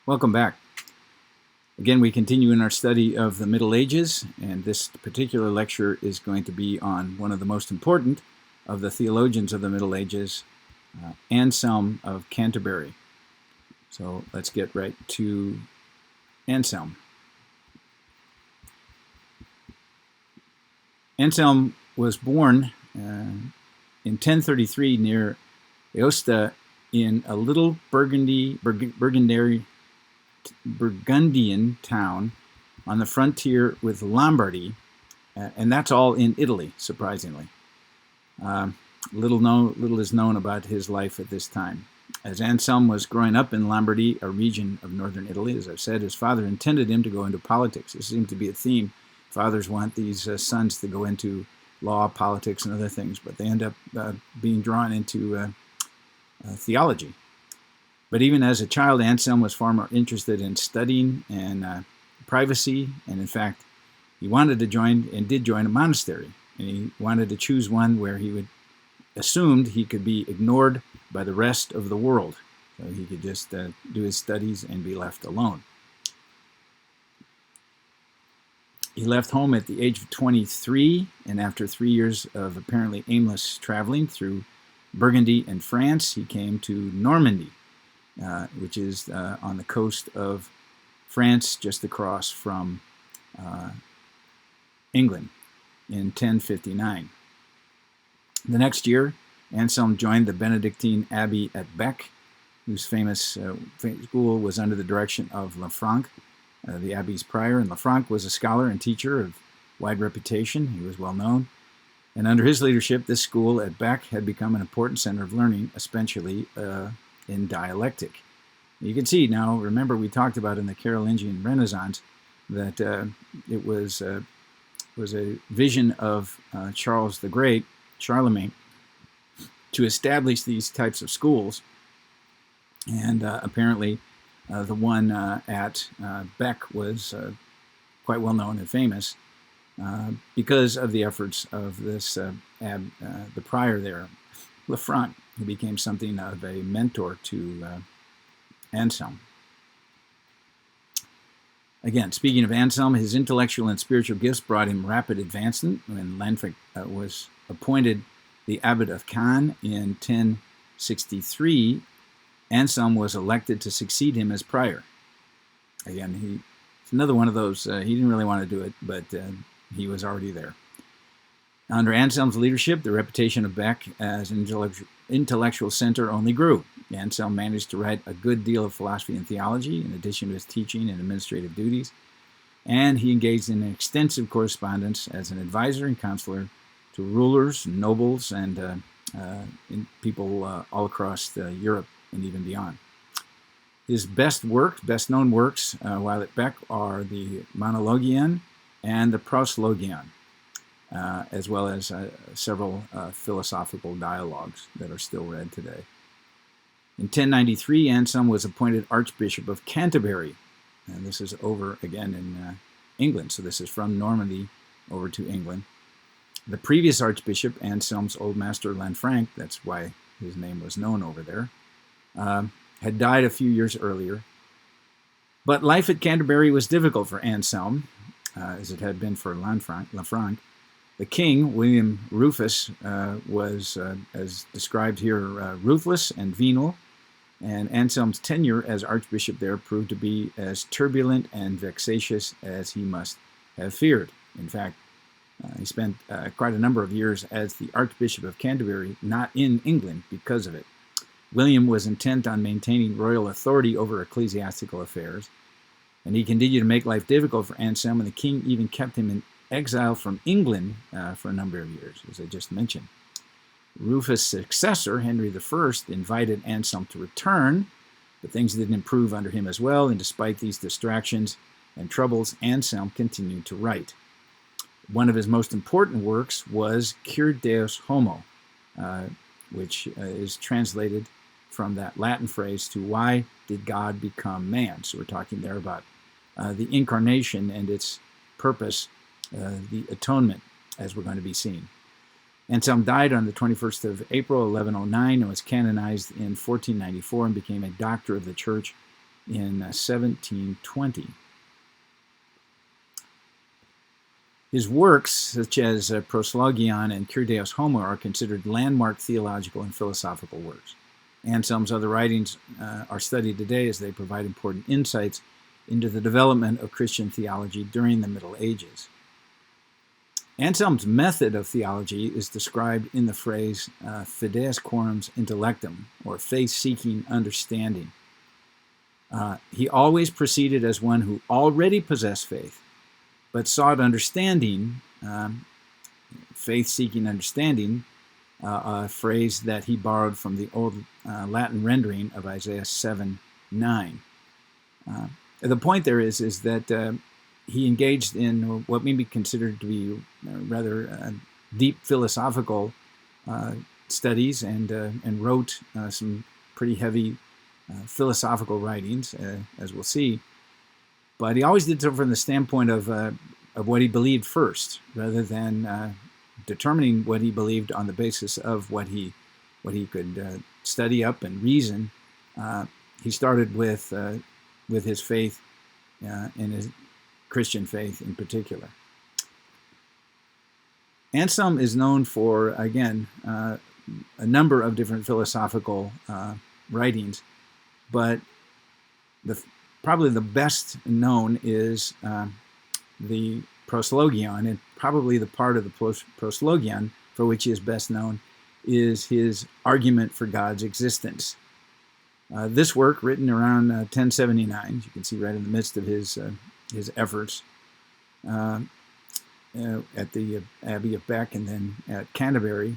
Welcome back. Again, we continue in our study of the Middle Ages, and this particular lecture is going to be on one of the most important of the theologians of the Middle Ages, Anselm of Canterbury. So let's get right to Anselm. Anselm was born in 1033 near Aosta in a little Burgundian town on the frontier with Lombardy, and that's all in Italy, surprisingly. Little is known about his life at this time. As Anselm was growing up in Lombardy, a region of northern Italy, as I've said, his father intended him to go into politics. This seems to be a theme. Fathers want these sons to go into law, politics, and other things, but they end up being drawn into theology. But even as a child, Anselm was far more interested in studying and privacy, and in fact, he wanted to join and did join a monastery, and he wanted to choose one where he assumed he could be ignored by the rest of the world, so he could just do his studies and be left alone. He left home at the age of 23, and after 3 years of apparently aimless traveling through Burgundy and France, he came to Normandy, which is on the coast of France, just across from England, in 1059. The next year, Anselm joined the Benedictine Abbey at Bec, whose famous school was under the direction of Lanfranc, the abbey's prior, and Lanfranc was a scholar and teacher of wide reputation. He was well known. And under his leadership, this school at Bec had become an important center of learning, especially in dialectic. You can see now, remember we talked about in the Carolingian Renaissance that it was a vision of Charles the Great, Charlemagne, to establish these types of schools. And apparently the one at Bec was quite well known and famous because of the efforts of this the prior there, Lanfranc, who became something of a mentor to Anselm. Again, speaking of Anselm, his intellectual and spiritual gifts brought him rapid advancement. When Lanfranc was appointed the abbot of Caen in 1063, Anselm was elected to succeed him as prior. Again, it's another one of those, he didn't really want to do it, but he was already there. Under Anselm's leadership, the reputation of Bec as an intellectual center only grew. Anselm managed to write a good deal of philosophy and theology, in addition to his teaching and administrative duties, and he engaged in extensive correspondence as an advisor and counselor to rulers, nobles, and people all across Europe and even beyond. His best known works while at Bec are the Monologion and the Proslogion, as well as several philosophical dialogues that are still read today. In 1093, Anselm was appointed Archbishop of Canterbury, and this is over again in England, so this is from Normandy over to England. The previous Archbishop, Anselm's old master Lanfranc, that's why his name was known over there, had died a few years earlier. But life at Canterbury was difficult for Anselm, as it had been for Lanfranc. The king, William Rufus, was, as described here, ruthless and venal, and Anselm's tenure as archbishop there proved to be as turbulent and vexatious as he must have feared. In fact, he spent quite a number of years as the Archbishop of Canterbury, not in England because of it. William was intent on maintaining royal authority over ecclesiastical affairs, and he continued to make life difficult for Anselm, and the king even kept him in exile from England for a number of years, as I just mentioned. Rufus' successor, Henry I, invited Anselm to return, but things didn't improve under him as well, and despite these distractions and troubles, Anselm continued to write. One of his most important works was Cur Deus Homo, which is translated from that Latin phrase to why did God become man? So we're talking there about the incarnation and its purpose, the atonement, as we're going to be seeing. Anselm died on the 21st of April, 1109, and was canonized in 1494 and became a doctor of the church in 1720. His works, such as Proslogion and Cur Deus Homo, are considered landmark theological and philosophical works. Anselm's other writings are studied today as they provide important insights into the development of Christian theology during the Middle Ages. Anselm's method of theology is described in the phrase fides quorums intellectum, or faith-seeking understanding. He always proceeded as one who already possessed faith, but sought understanding, faith-seeking understanding, a phrase that he borrowed from the old Latin rendering of Isaiah 7:9. The point there is that he engaged in what may be considered to be rather deep philosophical studies and wrote some pretty heavy philosophical writings, as we'll see. But he always did so from the standpoint of what he believed first, rather than determining what he believed on the basis of what he could study up and reason. He started with his faith and his Christian faith in particular. Anselm is known for, again, a number of different philosophical writings, but probably the best known is the Proslogion, and probably the part of the Proslogion for which he is best known is his argument for God's existence. This work, written around 1079, you can see right in the midst of his efforts at the Abbey of Bec and then at Canterbury,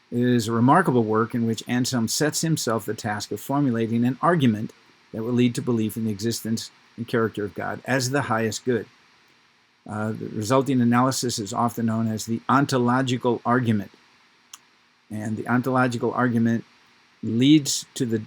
is a remarkable work in which Anselm sets himself the task of formulating an argument that will lead to belief in the existence and character of God as the highest good. The resulting analysis is often known as the ontological argument. And the ontological argument leads to the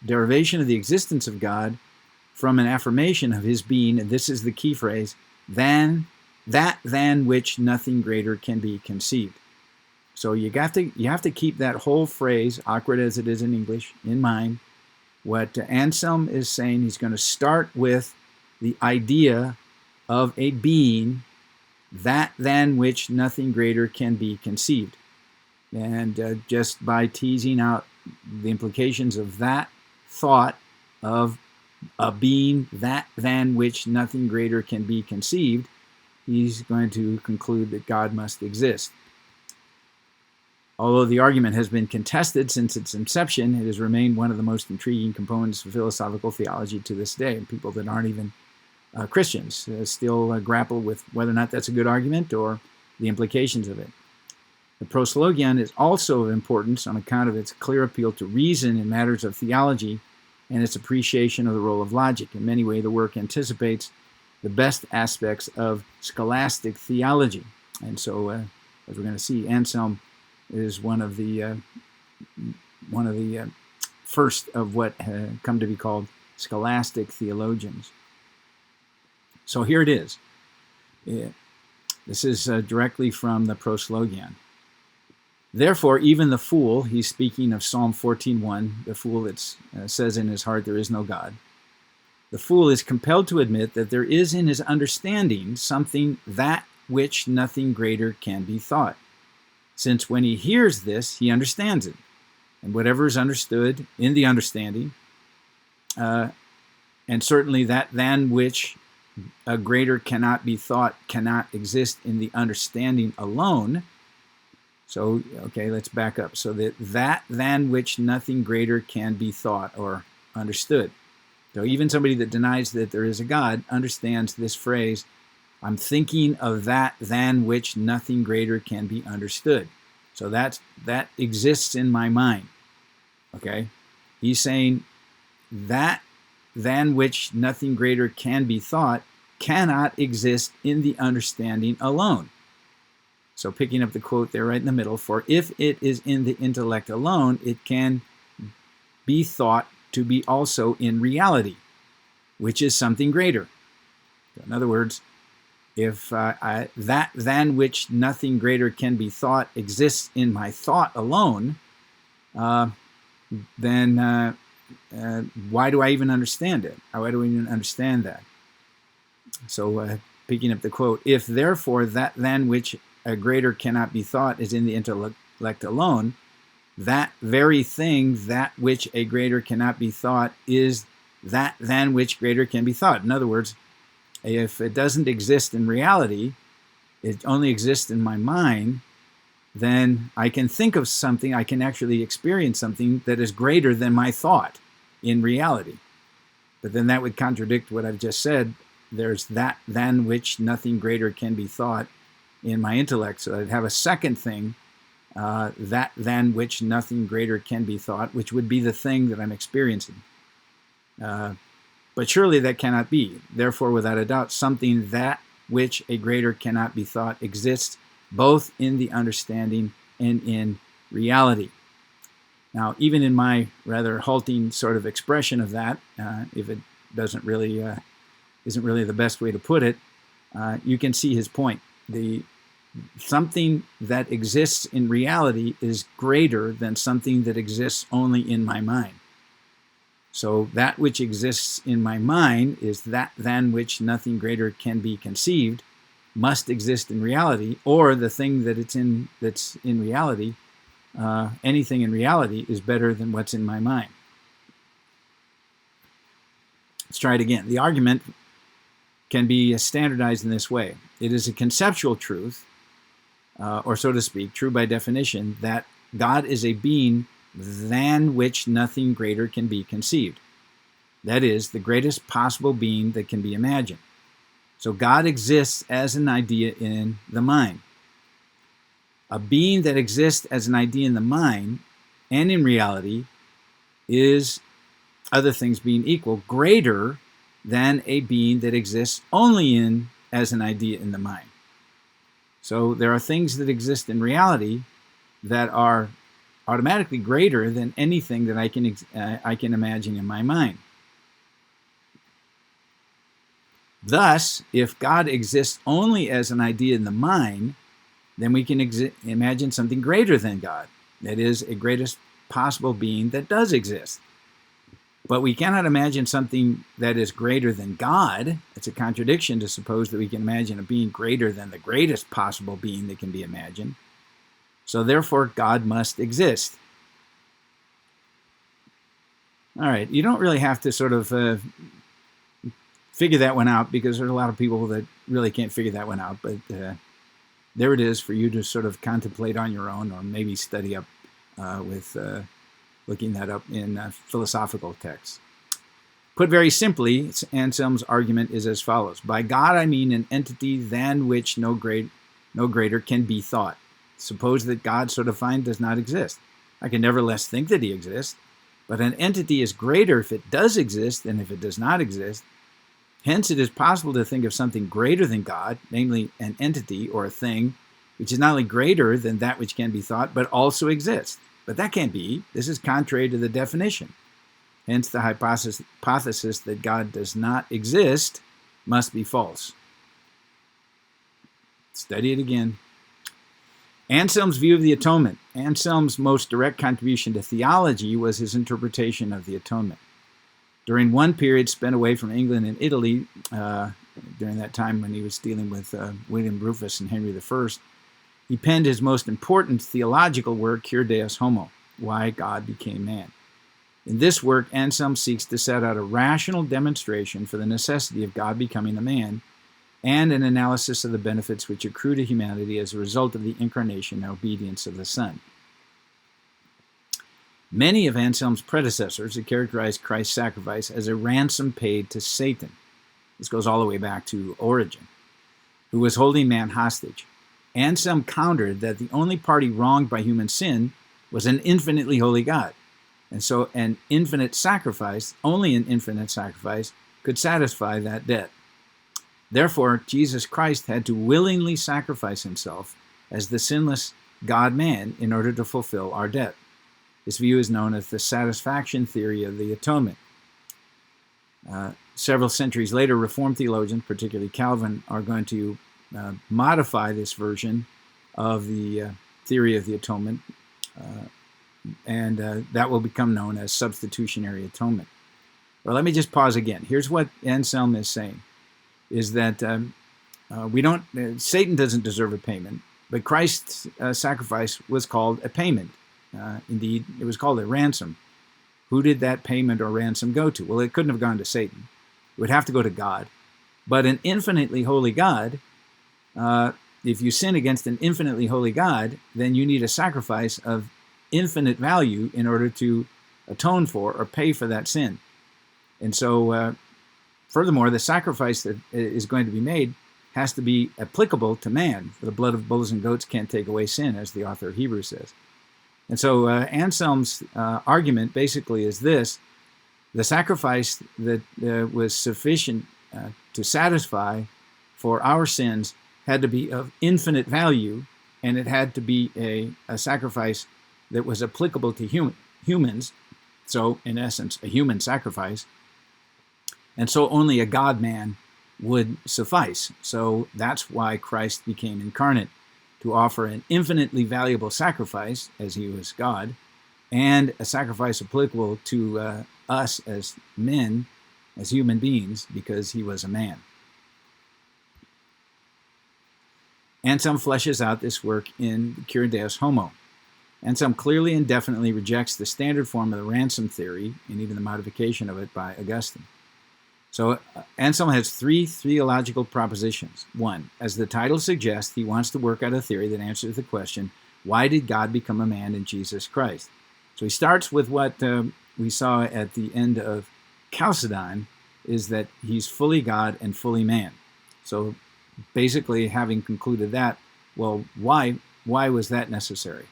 derivation of the existence of God from an affirmation of his being, and this is the key phrase, than which nothing greater can be conceived. So you have to keep that whole phrase, awkward as it is in English, in mind. What Anselm is saying, he's going to start with the idea of a being than which nothing greater can be conceived. And just by teasing out the implications of that thought of a being than which nothing greater can be conceived, he's going to conclude that God must exist. Although the argument has been contested since its inception, it has remained one of the most intriguing components of philosophical theology to this day. And people that aren't even Christians still grapple with whether or not that's a good argument or the implications of it. The Proslogion is also of importance on account of its clear appeal to reason in matters of theology and its appreciation of the role of logic. In many ways, the work anticipates the best aspects of scholastic theology. And so, as we're going to see, Anselm is one of the first of what come to be called scholastic theologians. So here it is. This is directly from the Proslogion. Therefore, even the fool, he's speaking of Psalm 14:1, the fool that says in his heart there is no God. The fool is compelled to admit that there is in his understanding something that which nothing greater can be thought. Since when he hears this, he understands it. And whatever is understood in the understanding, and certainly that than which a greater cannot be thought cannot exist in the understanding alone. So, okay, let's back up. So that than which nothing greater can be thought or understood. So even somebody that denies that there is a God understands this phrase, I'm thinking of that than which nothing greater can be understood. So that exists in my mind. Okay? He's saying that than which nothing greater can be thought cannot exist in the understanding alone. So picking up the quote there right in the middle, for if it is in the intellect alone, it can be thought to be also in reality, which is something greater. So in other words, if that than which nothing greater can be thought exists in my thought alone, then why do I even understand it? Why do I even understand that? So picking up the quote, if therefore that than which a greater cannot be thought is in the intellect alone, that very thing, that which a greater cannot be thought, is that than which greater can be thought. In other words, if it doesn't exist in reality, it only exists in my mind, then I can think of something, I can actually experience something that is greater than my thought in reality. But then that would contradict what I've just said. There's that than which nothing greater can be thought in my intellect. So I'd have a second thing, that than which nothing greater can be thought, which would be the thing that I'm experiencing. But surely that cannot be. Therefore, without a doubt, something that which a greater cannot be thought exists both in the understanding and in reality. Now, even in my rather halting sort of expression of that, if it doesn't really isn't really the best way to put it, you can see his point. Something that exists in reality is greater than something that exists only in my mind. So that which exists in my mind is that than which nothing greater can be conceived, must exist in reality, or the thing that that's in reality, anything in reality is better than what's in my mind. Let's try it again. The argument can be standardized in this way. It is a conceptual truth, or so to speak, true by definition, that God is a being than which nothing greater can be conceived. That is, the greatest possible being that can be imagined. So God exists as an idea in the mind. A being that exists as an idea in the mind and in reality is, other things being equal, greater than a being that exists only as an idea in the mind. So there are things that exist in reality that are automatically greater than anything that I can imagine in my mind. Thus, if God exists only as an idea in the mind, then we can imagine something greater than God. That is, a greatest possible being that does exist. But we cannot imagine something that is greater than God. It's a contradiction to suppose that we can imagine a being greater than the greatest possible being that can be imagined. So therefore, God must exist. All right, you don't really have to sort of figure that one out, because there's a lot of people that really can't figure that one out. But there it is for you to sort of contemplate on your own, or maybe study up with looking that up in philosophical texts. Put very simply, Anselm's argument is as follows. By God I mean an entity than which no greater can be thought. Suppose that God, so defined, does not exist. I can nevertheless think that he exists, but an entity is greater if it does exist than if it does not exist. Hence, it is possible to think of something greater than God, namely an entity or a thing, which is not only greater than that which can be thought, but also exists. But that can't be. This is contrary to the definition. Hence, the hypothesis that God does not exist must be false. Study it again. Anselm's view of the atonement. Anselm's most direct contribution to theology was his interpretation of the atonement. During one period spent away from England and Italy, during that time when he was dealing with William Rufus and Henry I, he penned his most important theological work, Cur Deus Homo, Why God Became Man. In this work, Anselm seeks to set out a rational demonstration for the necessity of God becoming a man, and an analysis of the benefits which accrue to humanity as a result of the incarnation and obedience of the Son. Many of Anselm's predecessors had characterized Christ's sacrifice as a ransom paid to Satan. This goes all the way back to Origen, who was holding man hostage. Anselm countered that the only party wronged by human sin was an infinitely holy God. And so only an infinite sacrifice, could satisfy that debt. Therefore, Jesus Christ had to willingly sacrifice himself as the sinless God-man in order to fulfill our debt. This view is known as the satisfaction theory of the atonement. Several centuries later, Reformed theologians, particularly Calvin, are going to modify this version of the theory of the atonement, and that will become known as substitutionary atonement. Well, let me just pause again. Here's what Anselm is saying, is that Satan doesn't deserve a payment, but Christ's sacrifice was called a payment. Indeed, it was called a ransom. Who did that payment or ransom go to? Well, it couldn't have gone to Satan. It would have to go to God. But an infinitely holy God, if you sin against an infinitely holy God, then you need a sacrifice of infinite value in order to atone for or pay for that sin. And so, furthermore, the sacrifice that is going to be made has to be applicable to man. For the blood of bulls and goats can't take away sin, as the author of Hebrews says. And so Anselm's argument basically is this: the sacrifice that was sufficient to satisfy for our sins had to be of infinite value, and it had to be a sacrifice that was applicable to humans. So, in essence, a human sacrifice. And so only a God-man would suffice. So that's why Christ became incarnate, to offer an infinitely valuable sacrifice, as he was God, and a sacrifice applicable to us as men, as human beings, because he was a man. Anselm fleshes out this work in Cura Deus Homo. Anselm clearly and definitely rejects the standard form of the ransom theory, and even the modification of it by Augustine. So Anselm has three theological propositions. One, as the title suggests, he wants to work out a theory that answers the question, why did God become a man in Jesus Christ? So he starts with what we saw at the end of Chalcedon, is that he's fully God and fully man. So basically, having concluded that, well, why was that necessary?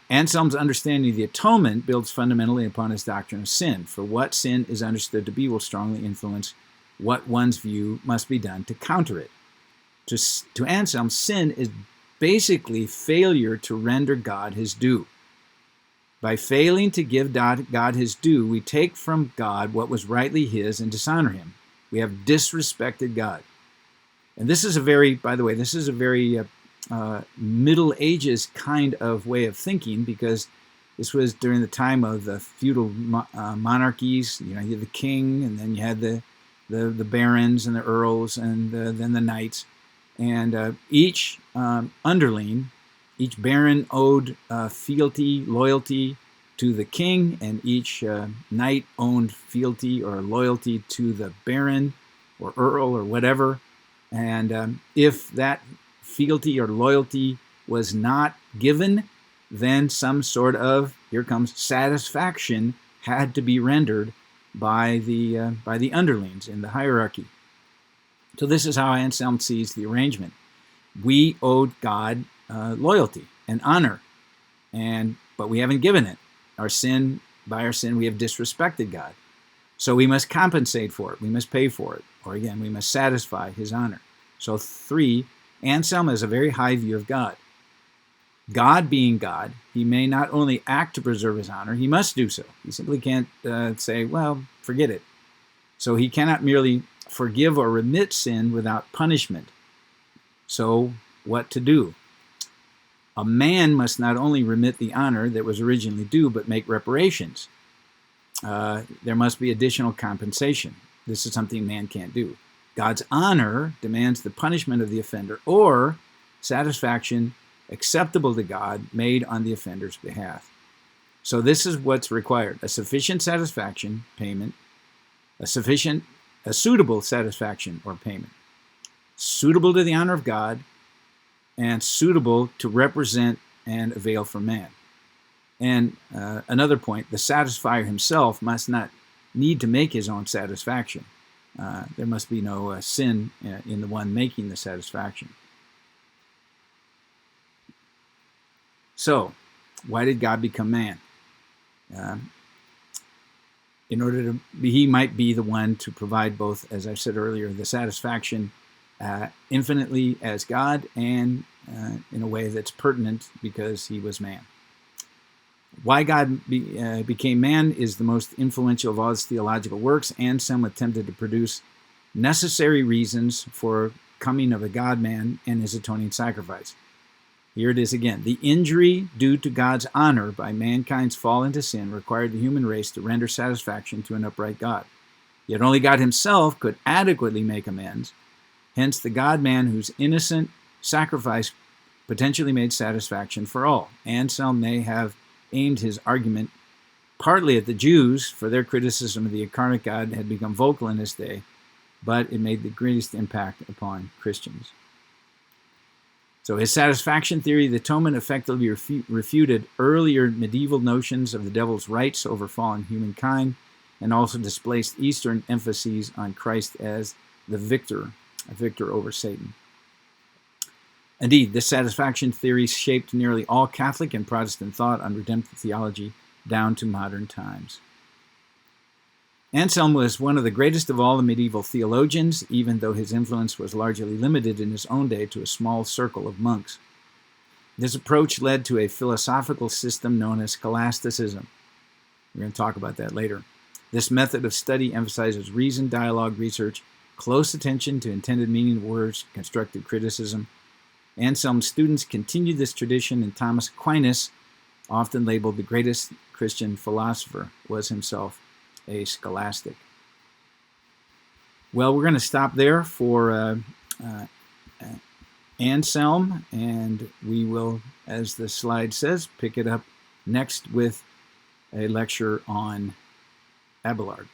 Anselm's understanding of the atonement builds fundamentally upon his doctrine of sin. For what sin is understood to be will strongly influence what one's view must be done to counter it. To Anselm, sin is basically failure to render God his due. By failing to give God his due, we take from God what was rightly his and dishonor him. We have disrespected God. And this is a very, by the way, Middle Ages kind of way of thinking, because this was during the time of the feudal monarchies. You had the king, and then you had the barons and the earls, and then the knights. And each underling, each baron owed fealty, loyalty to the king, and each knight owned fealty or loyalty to the baron or earl or whatever. And if that fealty or loyalty was not given, then some sort of, here comes, satisfaction had to be rendered by the underlings in the hierarchy. So this is how Anselm sees the arrangement. We owed God loyalty and honor, but we haven't given it. By our sin, we have disrespected God. So we must compensate for it. We must pay for it. Or again, we must satisfy his honor. So 3, Anselm has a very high view of God. God being God, he may not only act to preserve his honor, he must do so. He simply can't say, well, forget it. So he cannot merely forgive or remit sin without punishment. So what to do? A man must not only remit the honor that was originally due, but make reparations. There must be additional compensation. This is something man can't do. God's honor demands the punishment of the offender or satisfaction acceptable to God made on the offender's behalf. So this is what's required: a sufficient satisfaction, payment, a suitable satisfaction or payment, suitable to the honor of God, and suitable to represent and avail for man. And another point, the satisfier himself must not need to make his own satisfaction. There must be no sin in the one making the satisfaction. So, why did God become man? In order to he might be the one to provide both, as I said earlier, the satisfaction infinitely as God and in a way that's pertinent because he was man. Why God became man is the most influential of all his theological works. Anselm attempted to produce necessary reasons for coming of a God-man and his atoning sacrifice. Here it is again. The injury due to God's honor by mankind's fall into sin required the human race to render satisfaction to an upright God. Yet only God himself could adequately make amends. Hence, the God-man whose innocent sacrifice potentially made satisfaction for all. Anselm may have aimed his argument partly at the Jews, for their criticism of the incarnate God had become vocal in his day, but it made the greatest impact upon Christians. So his satisfaction theory of the atonement effectively refuted earlier medieval notions of the devil's rights over fallen humankind, and also displaced Eastern emphases on Christ as the victor, a victor over Satan. Indeed, this satisfaction theory shaped nearly all Catholic and Protestant thought on redemptive theology down to modern times. Anselm was one of the greatest of all the medieval theologians, even though his influence was largely limited in his own day to a small circle of monks. This approach led to a philosophical system known as scholasticism. We're going to talk about that later. This method of study emphasizes reason, dialogue, research, close attention to intended meaning of words, constructive criticism. Anselm's students continued this tradition, and Thomas Aquinas, often labeled the greatest Christian philosopher, was himself a scholastic. Well, we're going to stop there for Anselm, and we will, as the slide says, pick it up next with a lecture on Abelard.